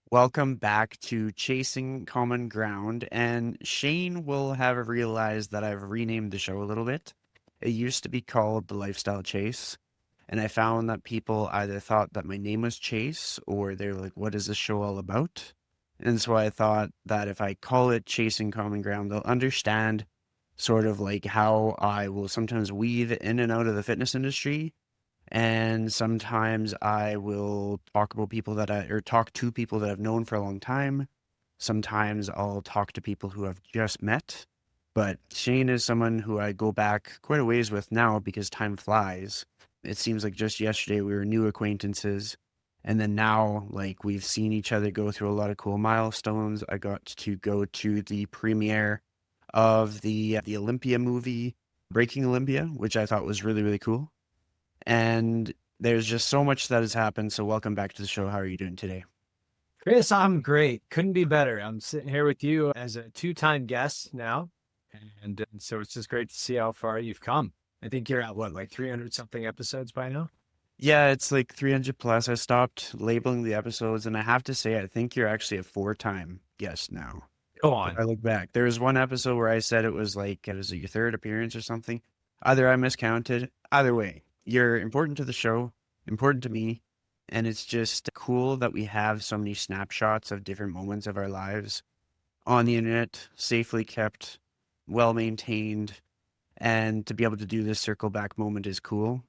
Welcome back to Chasing Common Ground. And Shane will have realized that I've renamed the show a little bit. It used to be called The Lifestyle Chase. And I found that people either thought that my name was Chase or they're like, what is this show all about? And so I thought that if I call it Chasing Common Ground, they'll understand sort of like how I will sometimes weave in and out of the fitness industry, and sometimes I will talk about people that or talk to people that I've known for a long time. Sometimes I'll talk to people who I've just met. But Shane is someone who I go back quite a ways with now because time flies. It seems like just yesterday we were new acquaintances. And then now, like, we've seen each other go through a lot of cool milestones. I got to go to the premiere of the Olympia movie, Breaking Olympia, which I thought was really, really cool. And there's just so much that has happened. So welcome back to the show. How are you doing today? Chris, I'm great. Couldn't be better. I'm sitting here with you as a two-time guest now. And so it's just great to see how far you've come. I think you're at what, like 300 something episodes by now? Yeah, it's like 300 plus. I stopped labeling the episodes, and I have to say, I think you're actually a four-time guest now. Go If on. I look back, there was one episode where I said it was like it was your third appearance or something. Either I miscounted. Either way, you're important to the show, important to me, and it's just cool that we have so many snapshots of different moments of our lives on the internet, safely kept, well maintained, and to be able to do this circle back moment is cool.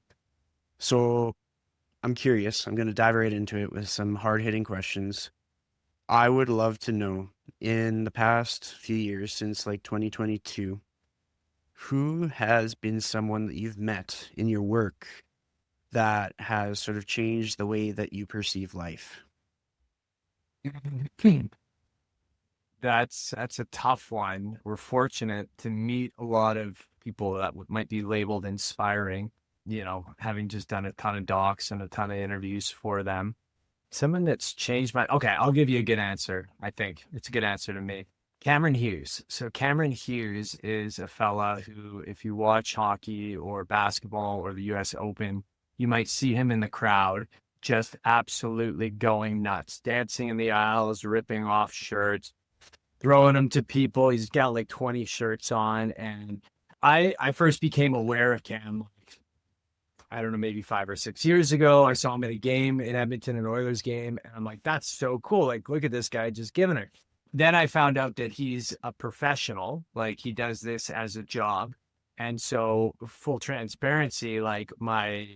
So I'm curious. I'm going to dive right into it with some hard hitting questions. I would love to know, in the past few years, since like 2022, who has been someone that you've met in your work that has sort of changed the way that you perceive life? That's a tough one. We're fortunate to meet a lot of people that might be labeled inspiring, having just done a ton of docs and a ton of interviews for them. Someone that's changed my, okay, I'll give you a good answer. I think it's a good answer to me. Cameron Hughes. So Cameron Hughes is a fella who, if you watch hockey or basketball or the US Open, you might see him in the crowd just absolutely going nuts, dancing in the aisles, ripping off shirts, throwing them to people. He's got like 20 shirts on. And I first became aware of Cam, like, I don't know, maybe 5 or 6 years ago. I saw him at a game in Edmonton, an Oilers game. And I'm like, that's so cool. Like, look at this guy just giving it. Then I found out that he's a professional, like he does this as a job. And so full transparency, like my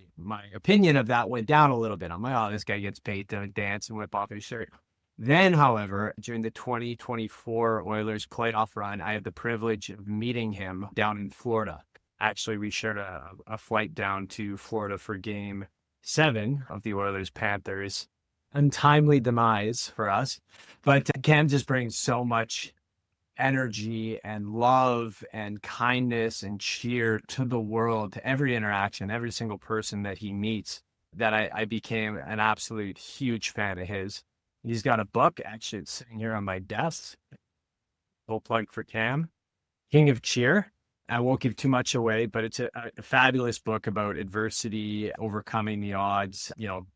opinion of that went down a little bit. I'm like, oh, this guy gets paid to dance and whip off his shirt. Then, however, during the 2024 Oilers playoff run, I had the privilege of meeting him down in Florida. Actually, we shared a flight down to Florida for game 7 of the Oilers Panthers. Untimely demise for us. But Cam just brings so much energy and love and kindness and cheer to the world, to every interaction, every single person that he meets, that I became an absolute huge fan of his. He's got a book, actually, it's sitting here on my desk. Full plug for Cam, King of Cheer. I won't give too much away, but it's a fabulous book about adversity, overcoming the odds,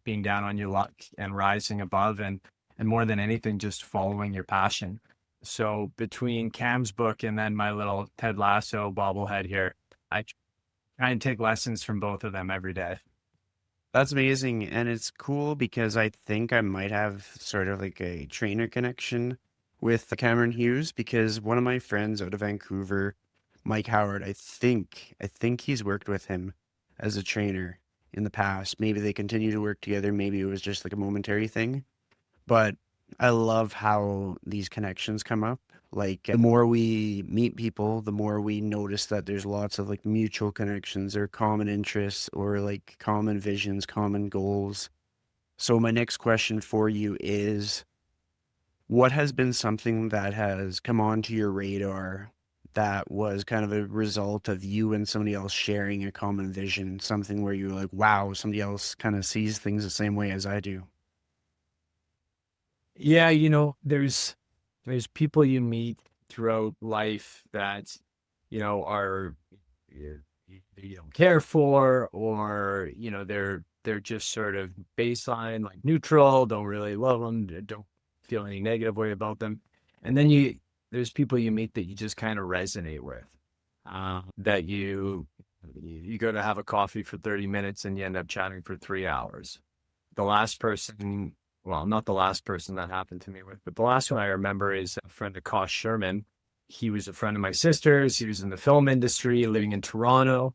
being down on your luck and rising above, and more than anything, just following your passion. So between Cam's book and then my little Ted Lasso bobblehead here, I try and take lessons from both of them every day. That's amazing. And it's cool because I think I might have sort of like a trainer connection with Cameron Hughes because one of my friends out of Vancouver, Mike Howard, I think he's worked with him as a trainer in the past. Maybe they continue to work together. Maybe it was just like a momentary thing. But I love how these connections come up. Like the more we meet people, the more we notice that there's lots of like mutual connections or common interests or like common visions, common goals. So my next question for you is, what has been something that has come onto your radar that was kind of a result of you and somebody else sharing a common vision, something where you're like, wow, somebody else kind of sees things the same way as I do? Yeah, there's people you meet throughout life that, are you don't care for, or they're just sort of baseline, like neutral, don't really love them, don't feel any negative way about them. And then there's people you meet that you just kind of resonate with, that you go to have a coffee for 30 minutes and you end up chatting for 3 hours. The last person, well, not the last person that happened to me with, but the last one I remember is a friend of Kosh Sherman. He was a friend of my sister's. He was in the film industry, living in Toronto.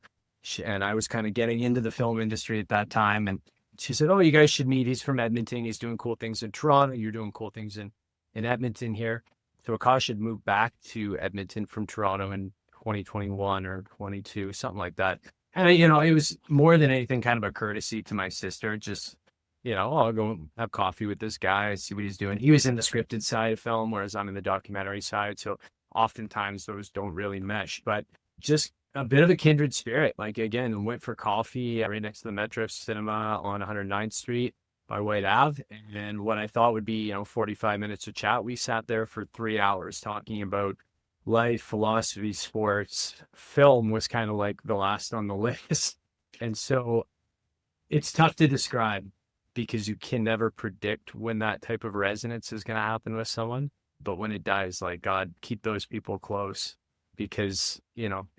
And I was kind of getting into the film industry at that time. And she said, "Oh, you guys should meet. He's from Edmonton. He's doing cool things in Toronto. You're doing cool things in Edmonton here." So Akash had moved back to Edmonton from Toronto in 2021 or 22, something like that. And, it was more than anything kind of a courtesy to my sister. Just, I'll go have coffee with this guy, see what he's doing. He was in the scripted side of film, whereas I'm in the documentary side. So oftentimes those don't really mesh, but just a bit of a kindred spirit. Like, again, went for coffee right next to the Metro Cinema on 109th Street by White Ave. And what I thought would be, 45 minutes of chat, we sat there for 3 hours talking about life, philosophy, sports. Film was kind of like the last on the list. And so it's tough to describe because you can never predict when that type of resonance is going to happen with someone. But when it does, like, God, keep those people close, because,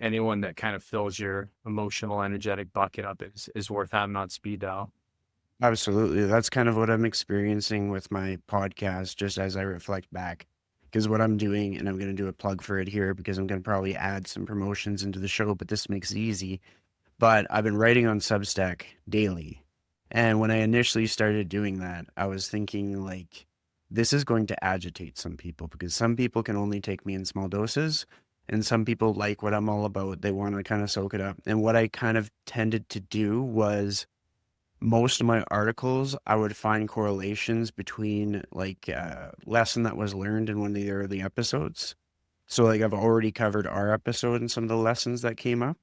anyone that kind of fills your emotional, energetic bucket up is worth having on speed dial. Absolutely. That's kind of what I'm experiencing with my podcast, just as I reflect back. Because what I'm doing, and I'm going to do a plug for it here because I'm going to probably add some promotions into the show, but this makes it easy. But I've been writing on Substack daily. And when I initially started doing that, I was thinking, like, this is going to agitate some people, because some people can only take me in small doses. And some people like what I'm all about. They want to kind of soak it up. And what I kind of tended to do was, most of my articles, I would find correlations between, like, a lesson that was learned in one of the early episodes. So, like, I've already covered our episode and some of the lessons that came up.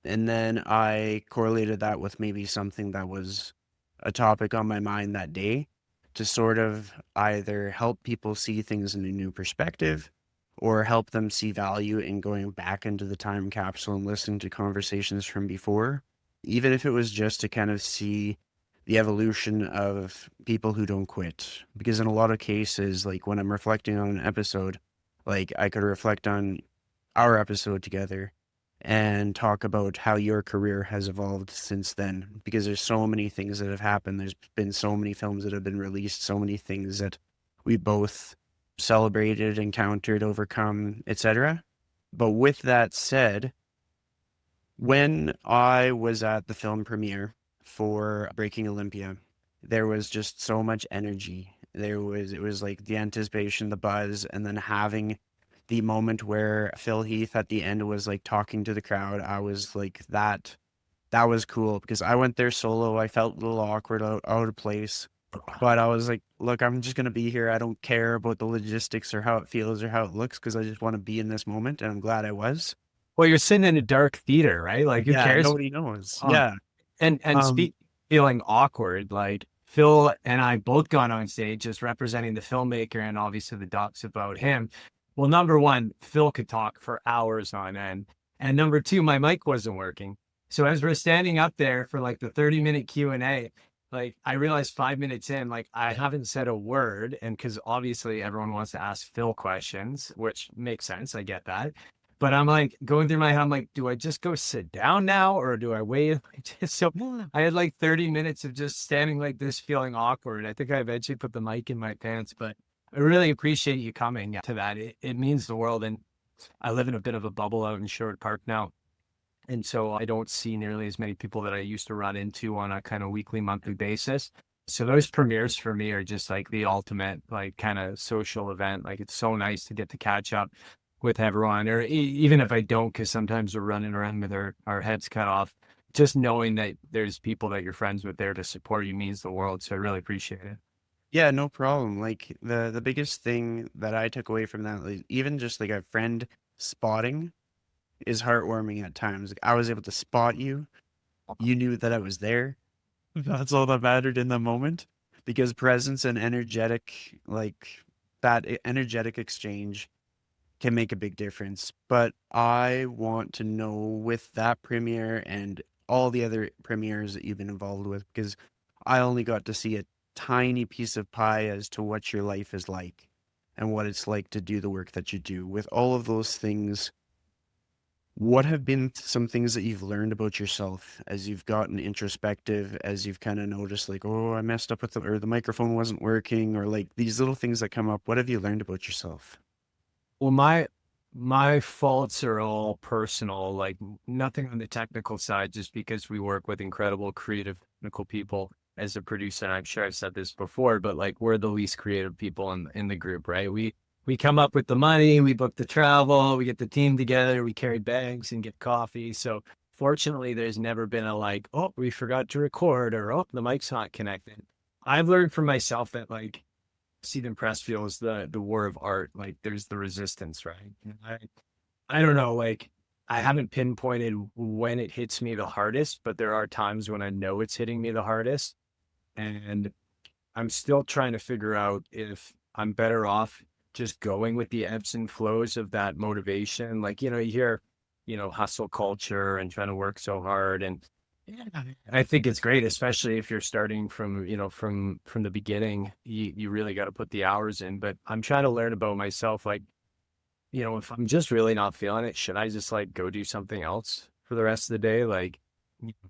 And then I correlated that with maybe something that was a topic on my mind that day, to sort of either help people see things in a new perspective, or help them see value in going back into the time capsule and listening to conversations from before, even if it was just to kind of see the evolution of people who don't quit. Because in a lot of cases, like, when I'm reflecting on an episode, like, I could reflect on our episode together and talk about how your career has evolved since then, because there's so many things that have happened. There's been so many films that have been released, so many things that we both celebrated, encountered, overcome, etc. But with that said, when I was at the film premiere for Breaking Olympia, there was just so much energy. It was like the anticipation, the buzz, and then having the moment where Phil Heath at the end was like talking to the crowd. I was like, that was cool, because I went there solo. I felt a little awkward, out of place. But I was like, look, I'm just going to be here. I don't care about the logistics or how it feels or how it looks, because I just want to be in this moment. And I'm glad I was. Well, you're sitting in a dark theater, right? Like, who cares? Nobody knows. Yeah. And feeling awkward, like, Phil and I both got on stage just representing the filmmaker and obviously the docs about him. Well, number one, Phil could talk for hours on end. And number two, my mic wasn't working. So as we're standing up there for like the 30-minute Q&A, like, I realized 5 minutes in, like, I haven't said a word. And because obviously everyone wants to ask Phil questions, which makes sense. I get that. But I'm like going through my head, I'm like, do I just go sit down now, or do I wait? So I had like 30 minutes of just standing like this, feeling awkward. I think I eventually put the mic in my pants, but I really appreciate you coming to that. It means the world. And I live in a bit of a bubble out in Sherwood Park now. And so I don't see nearly as many people that I used to run into on a kind of weekly, monthly basis. So those premieres for me are just like the ultimate, like, kind of social event. Like, it's so nice to get to catch up with everyone, or even if I don't, because sometimes we're running around with our heads cut off. Just knowing that there's people that you're friends with there to support you means the world. So I really appreciate it. Yeah, no problem. Like, the biggest thing that I took away from that, like, even just like a friend spotting, is heartwarming at times. Like, I was able to spot you. You knew that I was there. That's all that mattered in the moment, because presence and energetic, like, that energetic exchange can make a big difference. But I want to know, with that premiere and all the other premieres that you've been involved with, because I only got to see a tiny piece of pie as to what your life is like and what it's like to do the work that you do. With all of those things, what have been some things that you've learned about yourself as you've gotten introspective, as you've kind of noticed like, oh, I messed up with or the microphone wasn't working, or like these little things that come up? What have you learned about yourself? Well, my faults are all personal, like nothing on the technical side, just because we work with incredible creative technical people as a producer. And I'm sure I've said this before, but like we're the least creative people in the group, right? We come up with the money, we book the travel, we get the team together, we carry bags and get coffee. So fortunately, there's never been a like, oh, we forgot to record, or oh, the mic's not connected. I've learned for myself that like see the press feels the war of art. Like there's the resistance, right? And I don't know, like I haven't pinpointed when it hits me the hardest, but there are times when I know it's hitting me the hardest. And I'm still trying to figure out if I'm better off just going with the ebbs and flows of that motivation. Like, you hear, hustle culture and trying to work so hard. And yeah, I think it's great, especially if you're starting from, from the beginning. You really got to put the hours in. But I'm trying to learn about myself. Like, if I'm just really not feeling it, should I just like go do something else for the rest of the day? Like,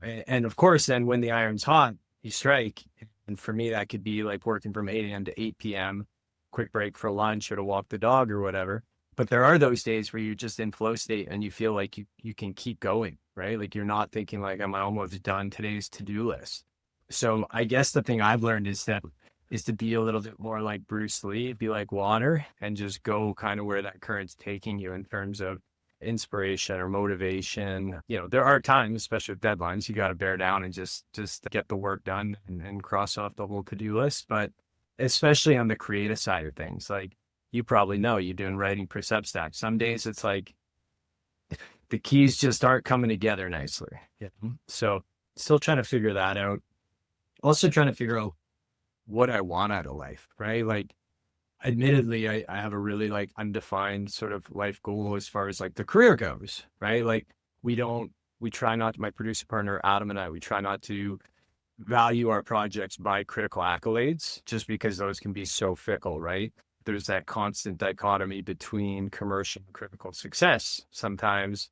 and of course, then when the iron's hot, you strike. And for me, that could be like working from 8 a.m. to 8 p.m., quick break for lunch or to walk the dog or whatever. But there are those days where you're just in flow state and you feel like you can keep going, right? Like you're not thinking like, I'm almost done today's to-do list. So I guess the thing I've learned is to be a little bit more like Bruce Lee, be like water, and just go kind of where that current's taking you in terms of inspiration or motivation. There are times, especially with deadlines, you got to bear down and just get the work done and cross off the whole to-do list. But especially on the creative side of things, like you probably know, you're doing writing per Substack. Some days it's like the keys just aren't coming together nicely. Yeah. So still trying to figure that out. Also trying to figure out what I want out of life, right? Like, admittedly, I have a really like undefined sort of life goal as far as like the career goes, right? Like we try not, my producer partner, Adam, and I, we try not to value our projects by critical accolades, just because those can be so fickle, right? There's that constant dichotomy between commercial and critical success. Sometimes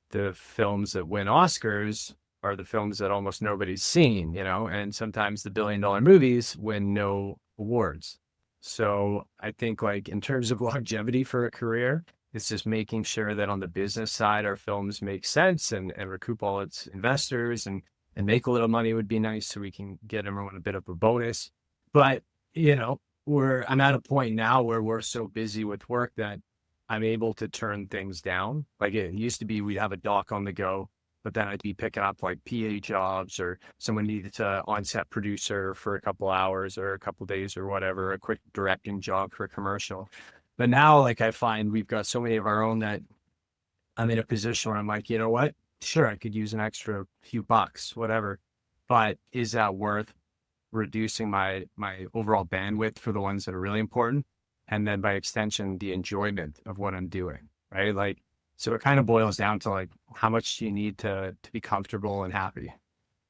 the films that win Oscars are the films that almost nobody's seen, and sometimes the billion-dollar movies win no awards. So I think like in terms of longevity for a career, it's just making sure that on the business side, our films make sense and recoup all its investors and make a little money would be nice so we can get everyone a bit of a bonus. But, I'm at a point now where we're so busy with work that I'm able to turn things down. Like it used to be, we'd have a doc on the go, but then I'd be picking up like PA jobs, or someone needed to on-set producer for a couple hours or a couple days or whatever, a quick directing job for a commercial. But now, like I find we've got so many of our own that I'm in a position where I'm like, you know what? Sure, I could use an extra few bucks, whatever. But is that worth reducing my overall bandwidth for the ones that are really important? And then by extension, the enjoyment of what I'm doing, right? Like, so it kind of boils down to like, how much do you need to be comfortable and happy?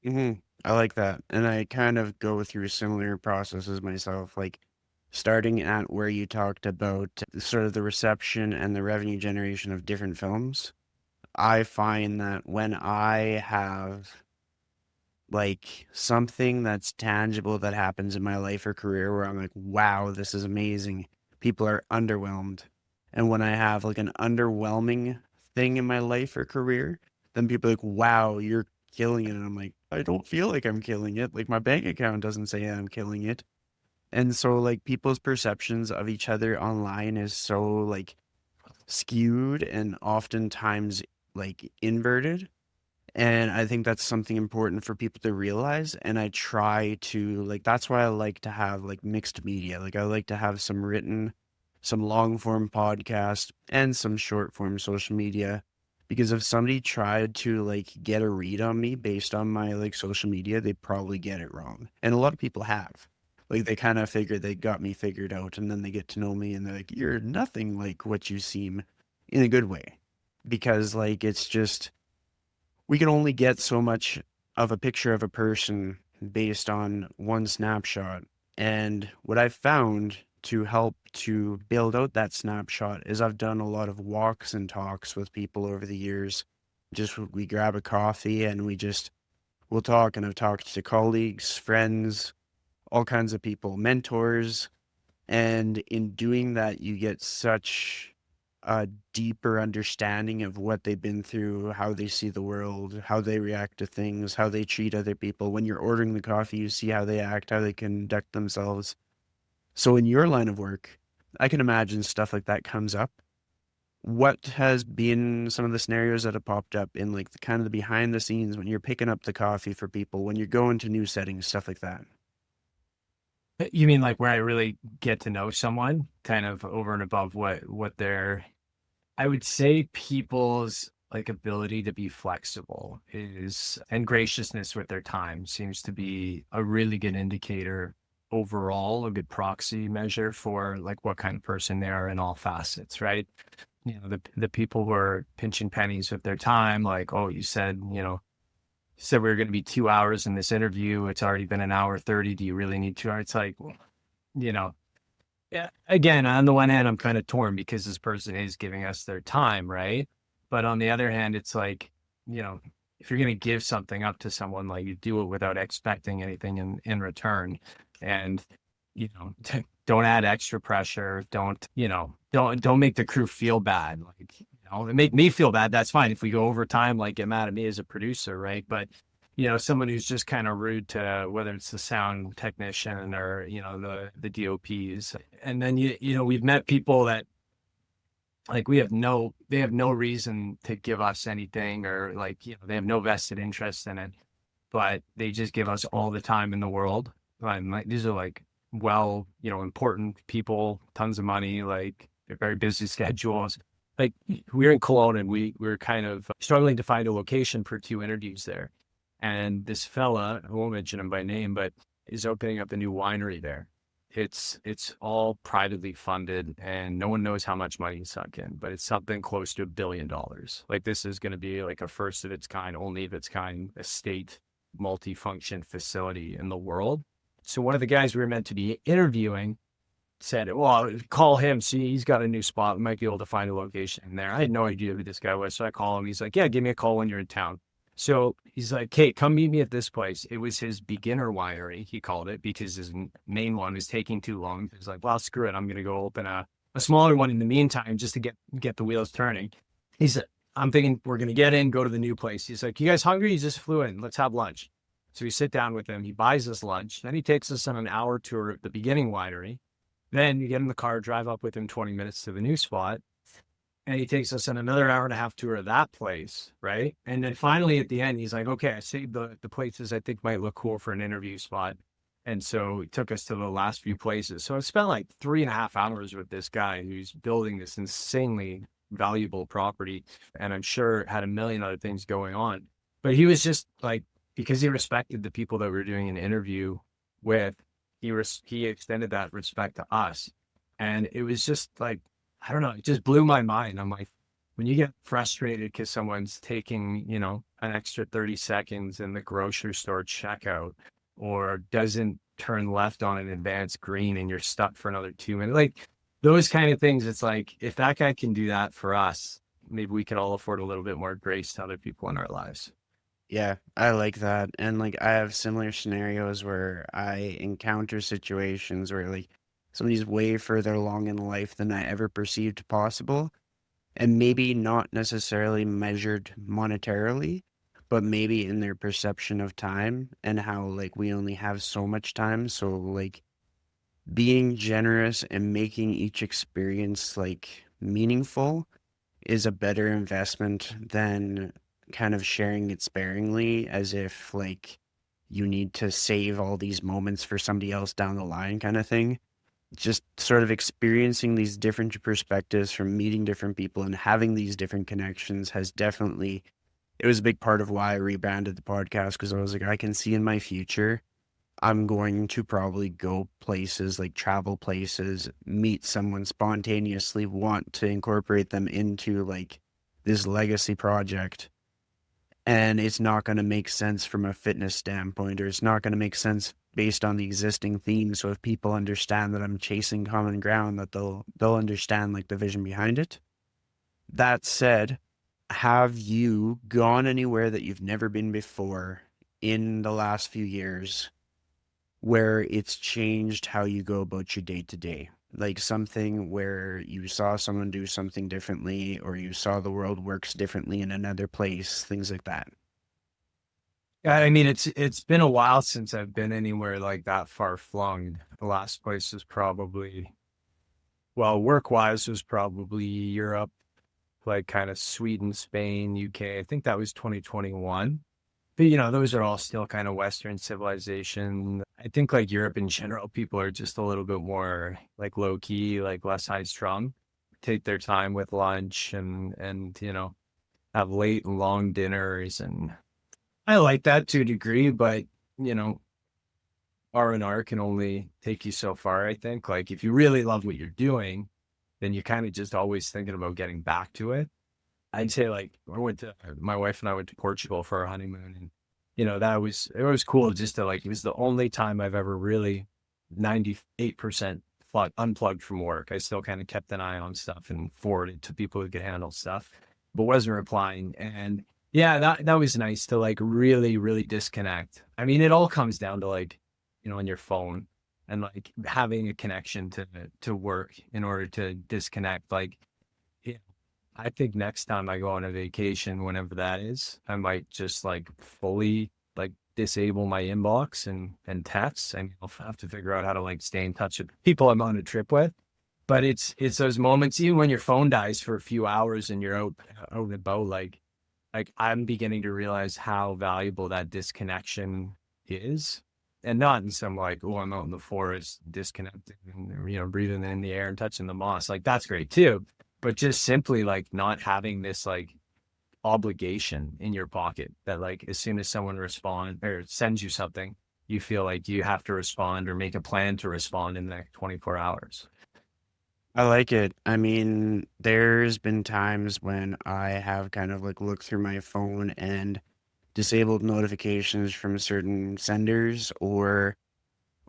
I like that. And I kind of go through similar processes myself, like starting at where you talked about sort of the reception and the revenue generation of different films. I find that when I have like something that's tangible that happens in my life or career where I'm like, wow, this is amazing, people are underwhelmed. And when I have like an underwhelming thing in my life or career, then people are like, wow, you're killing it. And I'm like, I don't feel like I'm killing it. Like my bank account doesn't say I'm killing it. And so like people's perceptions of each other online is so like skewed and oftentimes like inverted. And I think that's something important for people to realize. And I try to like, that's why I like to have like mixed media. Like I like to have some written, some long form podcast and some short form social media. Because if somebody tried to like get a read on me based on my like social media, they probably get it wrong. And a lot of people have. Like they kind of figure they got me figured out, and then they get to know me and they're like, you're nothing like what you seem, in a good way. Because like it's just, we can only get so much of a picture of a person based on one snapshot. And what I've found to help to build out that snapshot is I've done a lot of walks and talks with people over the years. Just we grab a coffee and we'll talk. And I've talked to colleagues, friends, all kinds of people, mentors. And in doing that, you get such a deeper understanding of what they've been through, how they see the world, how they react to things, how they treat other people. When you're ordering the coffee, you see how they act, how they conduct themselves. So in your line of work, I can imagine stuff like that comes up. What has been some of the scenarios that have popped up in like the kind of the behind the scenes when you're picking up the coffee for people, when you're going to new settings, stuff like that? You mean like where I really get to know someone kind of over and above what they're, I would say people's like ability to be flexible is and graciousness with their time seems to be a really good indicator overall, a good proxy measure for like what kind of person they are in all facets, right? You know, the people who are pinching pennies with their time, like, oh, you said we were going to be 2 hours in this interview. It's already been an hour 30. Do you really need 2 hours? It's like, well, you know, yeah, again, on the one hand, I'm kind of torn because this person is giving us their time, right? But on the other hand, it's like, you know, if you're going to give something up to someone, like you do it without expecting anything in return. And, you know, don't add extra pressure. Don't make the crew feel bad. Like, make me feel bad. That's fine. If we go over time, like get mad at me as a producer, right? But someone who's just kind of rude to whether it's the sound technician or, the DOPs. And then, we've met people that like they have no reason to give us anything or like, they have no vested interest in it, but they just give us all the time in the world. And like, these are like, important people, tons of money, like very busy schedules. Like we were in Cologne and we were kind of struggling to find a location for 2 interviews there. And this fella, I won't mention him by name, but is opening up a new winery there. It's all privately funded and no one knows how much money he sunk in, but it's something close to $1 billion. Like this is going to be like a first of its kind, only of its kind, estate multifunction facility in the world. So one of the guys we were meant to be interviewing said, well, call him. See, he's got a new spot. We might be able to find a location in there. I had no idea who this guy was. So I call him. He's like, yeah, give me a call when you're in town. So he's like, Kate, come meet me at this place. It was his beginner winery, he called it, because his main one was taking too long. He's like, well, screw it. I'm going to go open a smaller one in the meantime, just to get the wheels turning. He said, I'm thinking we're going to get in, go to the new place. He's like, you guys hungry? He just flew in. Let's have lunch. So we sit down with him. He buys us lunch. Then he takes us on an hour tour of the beginning winery. Then you get in the car, drive up with him 20 minutes to the new spot. And he takes us on another hour and a half tour of that place, right? And then finally at the end, he's like, okay, I saved the places I think might look cool for an interview spot. And so he took us to the last few places. So I spent like 3.5 hours with this guy who's building this insanely valuable property. And I'm sure had a million other things going on. But he was just like, because he respected the people that we were doing an interview with, he extended that respect to us. And it was just like, I don't know, it just blew my mind. I'm like, when you get frustrated because someone's taking, an extra 30 seconds in the grocery store checkout or doesn't turn left on an advanced green and you're stuck for another 2 minutes, like those kind of things, it's like, if that guy can do that for us, maybe we could all afford a little bit more grace to other people in our lives. Yeah, I like that. And like I have similar scenarios where I encounter situations where like somebody's way further along in life than I ever perceived possible. And maybe not necessarily measured monetarily, but maybe in their perception of time and how like we only have so much time. So like being generous and making each experience like meaningful is a better investment than kind of sharing it sparingly as if like you need to save all these moments for somebody else down the line kind of thing. Just sort of experiencing these different perspectives from meeting different people and having these different connections has definitely, it was a big part of why I rebranded the podcast, because I was like, I can see in my future I'm going to probably go places, like travel places, meet someone spontaneously, want to incorporate them into like this legacy project. and it's not going to make sense from a fitness standpoint, or it's not going to make sense based on the existing theme. So if people understand that I'm chasing common ground, that they'll understand like the vision behind it. That said, have you gone anywhere that you've never been before in the last few years where it's changed how you go about your day to day? Like something where you saw someone do something differently, or you saw the world works differently in another place, things like that. Yeah, I mean, it's been a while since I've been anywhere like that far flung. The last place was probably, well, work-wise was probably Europe, like kind of Sweden, Spain, UK. I think that was 2021. But those are all still kind of Western civilization. I think like Europe in general, people are just a little bit more like low key, like less high strung, take their time with lunch and have late and long dinners. And I like that to a degree, but you know, R&R can only take you so far, I think. Like if you really love what you're doing, then you're kind of just always thinking about getting back to it. I'd say like my wife and I went to Portugal for our honeymoon, and it was cool just to like, it was the only time I've ever really 98% unplugged from work. I still kind of kept an eye on stuff and forwarded to people who could handle stuff, but wasn't replying. And yeah, that was nice to like really, really disconnect. I mean, it all comes down to like, on your phone and like having a connection to work in order to disconnect. Like, yeah, I think next time I go on a vacation, whenever that is, I might just like fully like disable my inbox and texts. And I'll have to figure out how to like stay in touch with people I'm on a trip with. But it's those moments, even when your phone dies for a few hours and you're out and about, like I'm beginning to realize how valuable that disconnection is. And not in some like, oh, I'm out in the forest disconnected and breathing in the air and touching the moss. Like that's great too. But just simply like not having this like obligation in your pocket that like as soon as someone responds or sends you something, you feel like you have to respond or make a plan to respond in the next 24 hours. I like it. I mean, there's been times when I have kind of like looked through my phone and disabled notifications from certain senders, or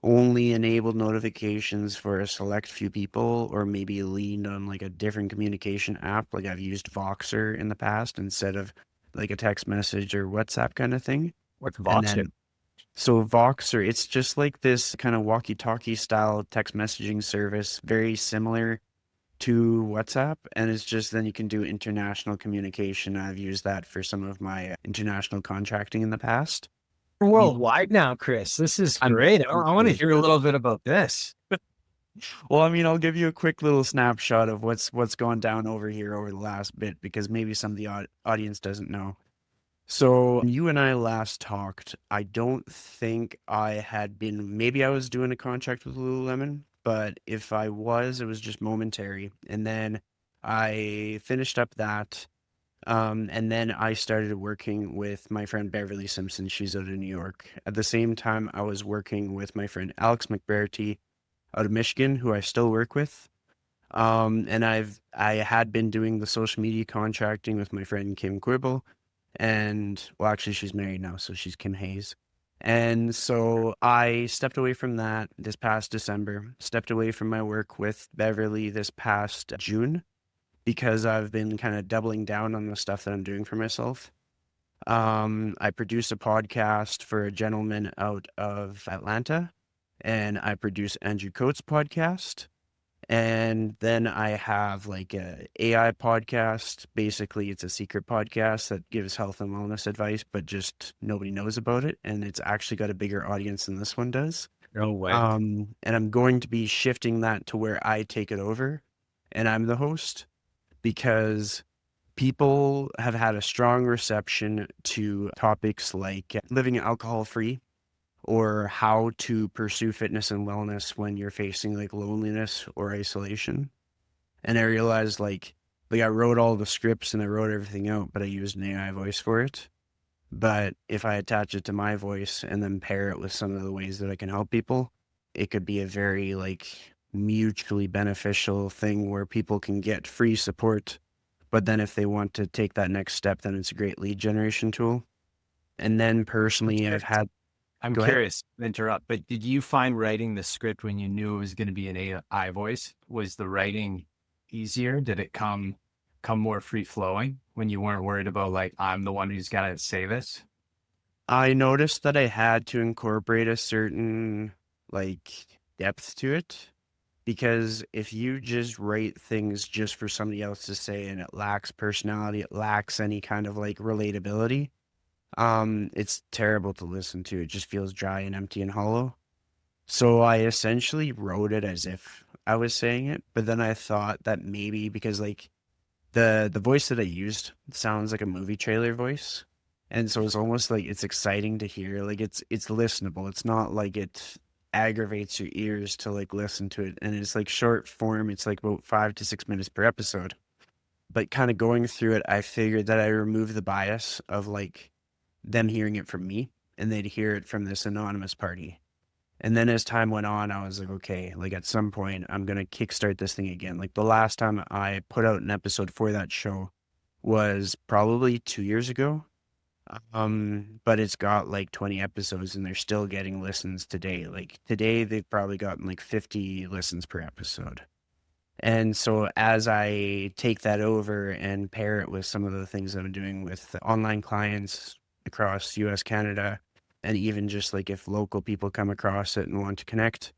only enabled notifications for a select few people, or maybe leaned on like a different communication app. Like I've used Voxer in the past instead of like a text message or WhatsApp kind of thing. What's And Voxer? then, so Voxer, it's just like this kind of walkie-talkie style text messaging service, very similar to WhatsApp. And it's just then you can do international communication. I've used that for some of my international contracting in the past. You, Worldwide now, Chris. This is I'm, great. I want to hear a little bit about this. well, I mean, I'll give you a quick little snapshot of what's gone down over here over the last bit, because maybe some of the audience doesn't know. So when you and I last talked, I don't think I had been, maybe I was doing a contract with Lululemon, but if I was, it was just momentary. And then I finished up that. And then I started working with my friend Beverly Simpson. She's out of New York. At the same time, I was working with my friend Alex McBarty out of Michigan, who I still work with. And I had been doing the social media contracting with my friend Kim Quibble. And well, actually, she's married now, so she's Kim Hayes. And so I stepped away from that this past December, stepped away from my work with Beverly this past June, because I've been kind of doubling down on the stuff that I'm doing for myself. I produce a podcast for a gentleman out of Atlanta, and I produce Andrew Coates' podcast. And then I have like a AI podcast. Basically, it's a secret podcast that gives health and wellness advice, but just nobody knows about it. And it's actually got a bigger audience than this one does. No way. And I'm going to be shifting that to where I take it over and I'm the host, because people have had a strong reception to topics like living alcohol free, or how to pursue fitness and wellness when you're facing like loneliness or isolation. And I realized like I wrote all the scripts and I wrote everything out, but I used an AI voice for it. But if I attach it to my voice and then pair it with some of the ways that I can help people, it could be a very like mutually beneficial thing where people can get free support, But then if they want to take that next step, then it's a great lead generation tool. And then personally, I've had, I'm go ahead. curious, interrupt, but did you find writing the script when you knew it was going to be an AI voice? Was the writing easier? Did it come more free flowing when you weren't worried about like, I'm the one who's got to say this? I noticed that I had to incorporate a certain like depth to it, because if you just write things just for somebody else to say and it lacks personality, it lacks any kind of like relatability, it's terrible to listen to. It just feels dry and empty and hollow. So I essentially wrote it as if I was saying it, but then I thought that maybe because like the voice that I used sounds like a movie trailer voice. And so it's almost like it's exciting to hear. Like it's listenable. It's not like it aggravates your ears to like listen to it. And it's like short form. It's like about 5 to 6 minutes per episode. But kind of going through it, I figured that I removed the bias of like them hearing it from me and they'd hear it from this anonymous party. And then as time went on, I was like, okay, like at some point, I'm going to kickstart this thing again. Like the last time I put out an episode for that show was probably 2 years ago. But it's got like 20 episodes and they're still getting listens today. Like today, they've probably gotten like 50 listens per episode. And so as I take that over and pair it with some of the things I'm doing with online clients across US, Canada, and even just like if local people come across it and want to connect,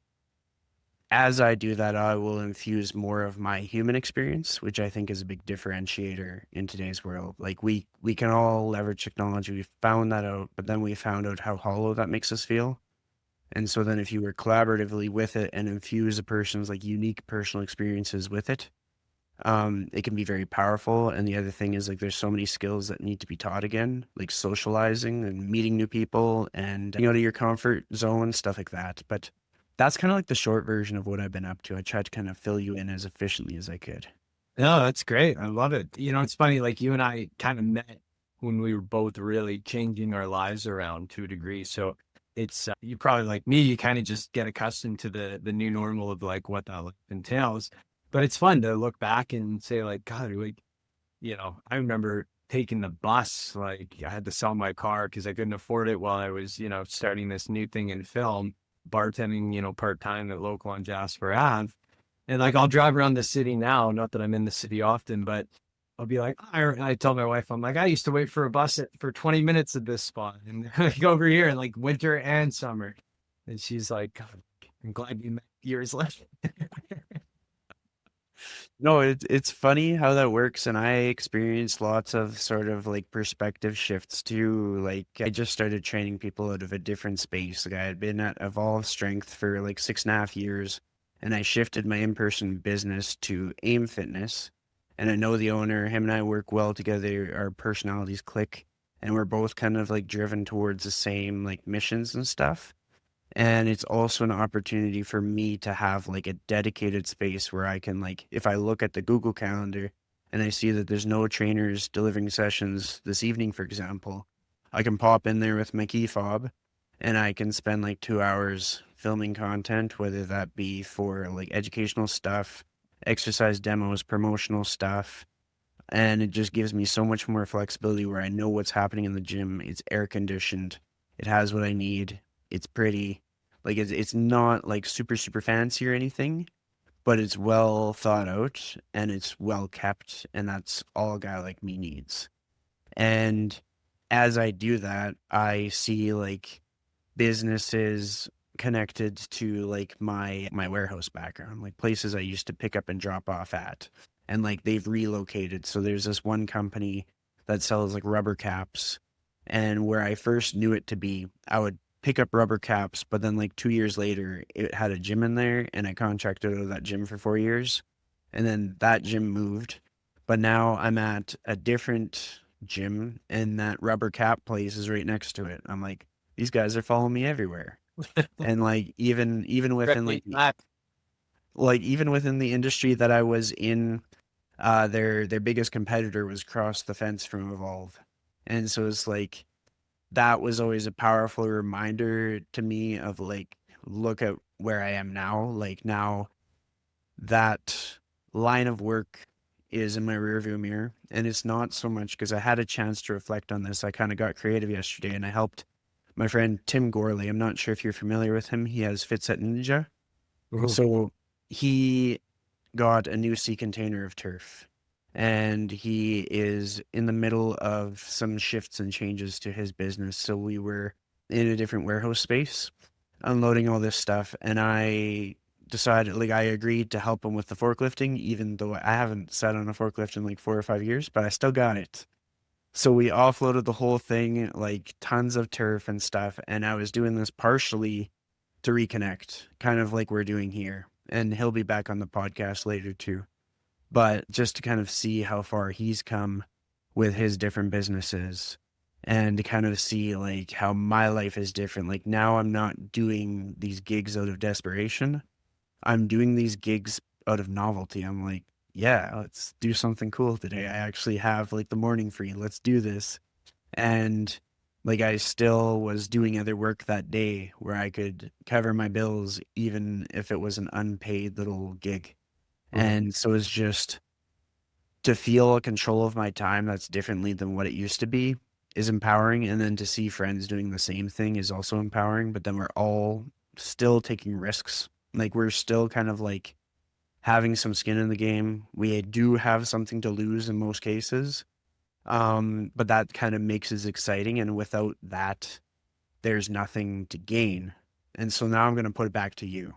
as I do that, I will infuse more of my human experience, which I think is a big differentiator in today's world. Like we can all leverage technology. We found that out, but then we found out how hollow that makes us feel. And so then if you work collaboratively with it and infuse a person's like unique personal experiences with it, it can be very powerful. And the other thing is like there's so many skills that need to be taught again, like socializing and meeting new people and getting out of your comfort zone, stuff like that. But that's kind of like the short version of what I've been up to. I tried to kind of fill you in as efficiently as I could. No, that's great. I love it. You know, it's funny, like you and I kind of met when we were both really changing our lives around to a degree. So it's you probably like me, you kind of just get accustomed to the new normal of like what that life entails. But it's fun to look back and say like, God, like, you know, I remember taking the bus, like I had to sell my car because I couldn't afford it while I was, you know, starting this new thing in film, bartending, you know, part-time at local on Jasper Ave. And like I'll drive around the city now, not that I'm in the city often, but I'll be like, I tell my wife, I'm like, I used to wait for a bus for 20 minutes at this spot and go over here in like winter and summer. And she's like, God, I'm glad you met years later. No, it's funny how that works, and I experienced lots of sort of like perspective shifts too. Like I just started training people out of a different space. Like I had been at Evolve Strength for like 6.5 years, and I shifted my in-person business to AIM Fitness. And I know the owner, him and I work well together. Our personalities click, and we're both kind of like driven towards the same like missions and stuff. And it's also an opportunity for me to have like a dedicated space where I can like, if I look at the Google Calendar and I see that there's no trainers delivering sessions this evening, for example, I can pop in there with my key fob and I can spend like 2 hours filming content, whether that be for like educational stuff, exercise demos, promotional stuff. And it just gives me so much more flexibility where I know what's happening in the gym. It's air conditioned. It has what I need. It's pretty. Like it's not like super fancy or anything, but it's well thought out and it's well kept, and that's all a guy like me needs. And as I do that, I see like businesses connected to like my warehouse background, like places I used to pick up and drop off at, and like they've relocated. So there's this one company that sells like rubber caps, and where I first knew it to be, I would pick up rubber caps, but then like 2 years later, it had a gym in there, and I contracted out of that gym for 4 years, and then that gym moved, but now I'm at a different gym, and that rubber cap place is right next to it. I'm like, these guys are following me everywhere. And like even within even within the industry that I was in, their biggest competitor was across the fence from Evolve. And so it's like that was always a powerful reminder to me of like, look at where I am now. Like now that line of work is in my rearview mirror. And it's not so much because I had a chance to reflect on this. I kind of got creative yesterday and I helped my friend Tim Gorley. I'm not sure if you're familiar with him. He has Fits at Ninja. Mhm. So he got a new sea container of turf and he is in the middle of some shifts and changes to his business. So we were in a different warehouse space unloading all this stuff, and I decided, like, I agreed to help him with the forklifting, even though I haven't sat on a forklift in like 4 or 5 years, but I still got it. So we offloaded the whole thing, like tons of turf and stuff, and I was doing this partially to reconnect, kind of like we're doing here. And he'll be back on the podcast later too. But just to kind of see how far he's come with his different businesses and to kind of see like how my life is different. Like now I'm not doing these gigs out of desperation. I'm doing these gigs out of novelty. I'm like, yeah, let's do something cool today. I actually have like the morning free. Let's do this. And like I still was doing other work that day where I could cover my bills, even if it was an unpaid little gig. Mhm. And so it's just to feel control of my time that's differently than what it used to be is empowering. And then to see friends doing the same thing is also empowering. But then we're all still taking risks. Like we're still kind of like having some skin in the game. We do have something to lose in most cases. But that kind of makes it exciting. And without that, there's nothing to gain. And so now I'm going to put it back to you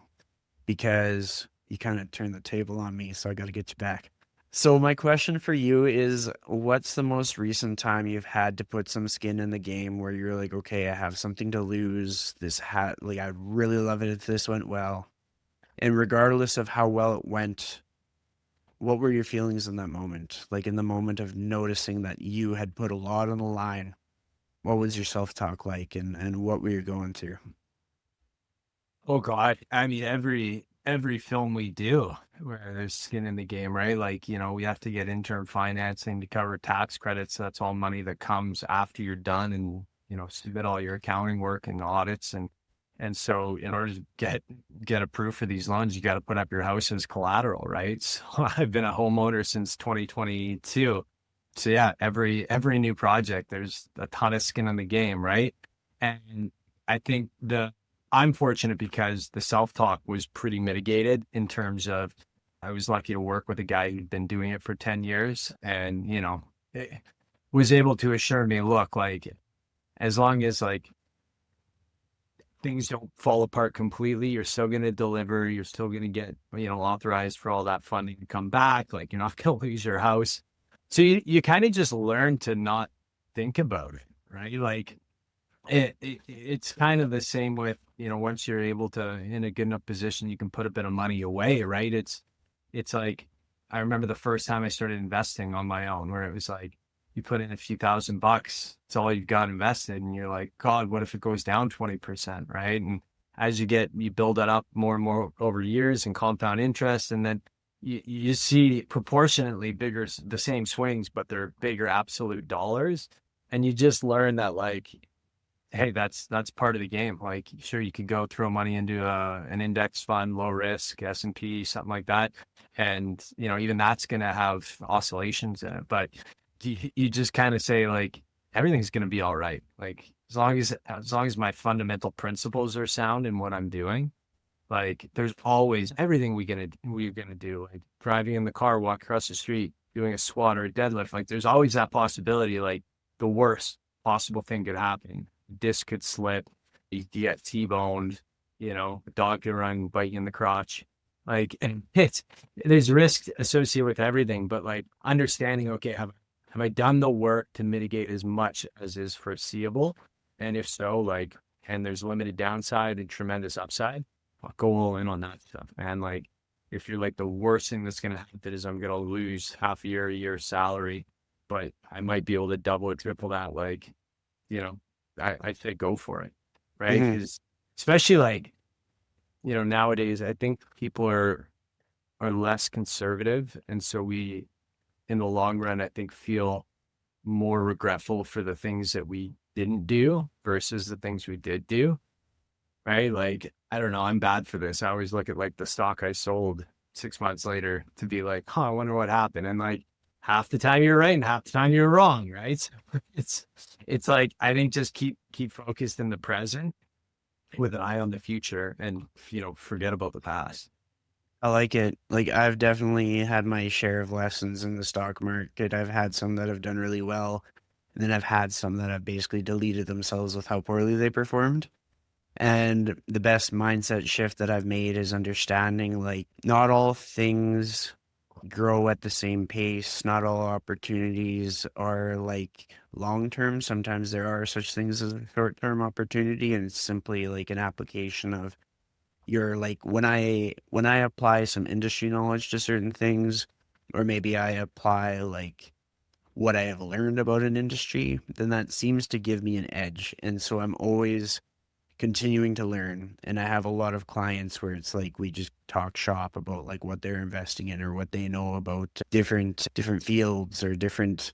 because you kind of turned the table on me. So I got to get you back. So my question for you is, what's the most recent time you've had to put some skin in the game where you're like, okay, I have something to lose. This hat, like, I'd really love it if this went well. And regardless of how well it went, what were your feelings in that moment? Like in the moment of noticing that you had put a lot on the line, what was your self-talk like and what were you going through? Oh God. I mean, every film we do where there's skin in the game, right? Like, we have to get intern financing to cover tax credits. That's all money that comes after you're done and, submit all your accounting work and audits. And so in order to get approved for these loans, you got to put up your house as collateral, right? So I've been a homeowner since 2022. So yeah, every new project, there's a ton of skin in the game, right? And I think I'm fortunate because the self-talk was pretty mitigated in terms of I was lucky to work with a guy who'd been doing it for 10 years and, was able to assure me, look, like, as long as like things don't fall apart completely, you're still going to deliver, you're still going to get, authorized for all that funding to come back. Like, you're not going to lose your house. So you kind of just learn to not think about it, right? Like, it's kind of the same with, once you're able to, in a good enough position, you can put a bit of money away, right? It's like, I remember the first time I started investing on my own, where it was like, you put in a few $1,000, it's all you've got invested. And you're like, God, what if it goes down 20%, right? And as you build that up more and more over years and compound interest. And then you see proportionately bigger, the same swings, but they're bigger absolute dollars. And you just learn that, like, hey, that's part of the game. Like, sure, you could go throw money into an index fund, low risk, S&P, something like that. And, even that's going to have oscillations in it. But you just kind of say, like, everything's going to be all right. Like, as long as my fundamental principles are sound in what I'm doing, like, there's always everything we're gonna do, like driving in the car, walk across the street, doing a squat or a deadlift. Like, there's always that possibility, like the worst possible thing could happen. Disc could slip, you get T-boned, a dog could run, bite you in the crotch. Like, and there's risk associated with everything, but like understanding, okay, have I done the work to mitigate as much as is foreseeable? And if so, like, and there's limited downside and tremendous upside, I'll go all in on that stuff, man. Like, if you're like, the worst thing that's going to happen is I'm going to lose half a year's salary, but I might be able to double or triple that. Like, you know, I say go for it. Right. Hmm. Because especially like, nowadays, I think people are less conservative. And so we, in the long run, I think feel more regretful for the things that we didn't do versus the things we did do. Right. Like, I don't know. I'm bad for this. I always look at like the stock I sold 6 months later to be like, huh, I wonder what happened. And like half the time you're right and half the time you're wrong, right? So it's like, I think just keep focused in the present with an eye on the future and, forget about the past. I like it. Like I've definitely had my share of lessons in the stock market. I've had some that have done really well, and then I've had some that have basically deleted themselves with how poorly they performed. And the best mindset shift that I've made is understanding like not all things grow at the same pace. Not all opportunities are like long term. Sometimes there are such things as a short term opportunity, and it's simply like an application of your like when I apply some industry knowledge to certain things, or maybe I apply like what I have learned about an industry, then that seems to give me an edge. And so I'm always continuing to learn. And I have a lot of clients where it's like we just talk shop about like what they're investing in or what they know about different fields or different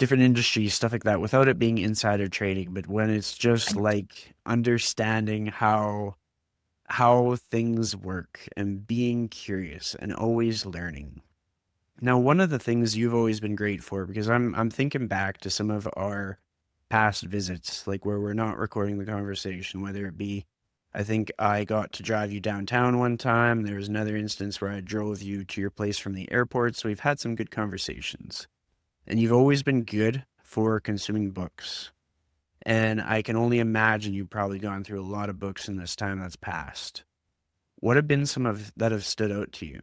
industries, stuff like that, without it being insider trading. But when it's just like understanding how things work and being curious and always learning. Now, one of the things you've always been great for, because I'm thinking back to some of our past visits, like where we're not recording the conversation, whether it be, I think I got to drive you downtown one time. There was another instance where I drove you to your place from the airport. So we've had some good conversations. And you've always been good for consuming books. And I can only imagine you've probably gone through a lot of books in this time that's passed. What have been some of that have stood out to you?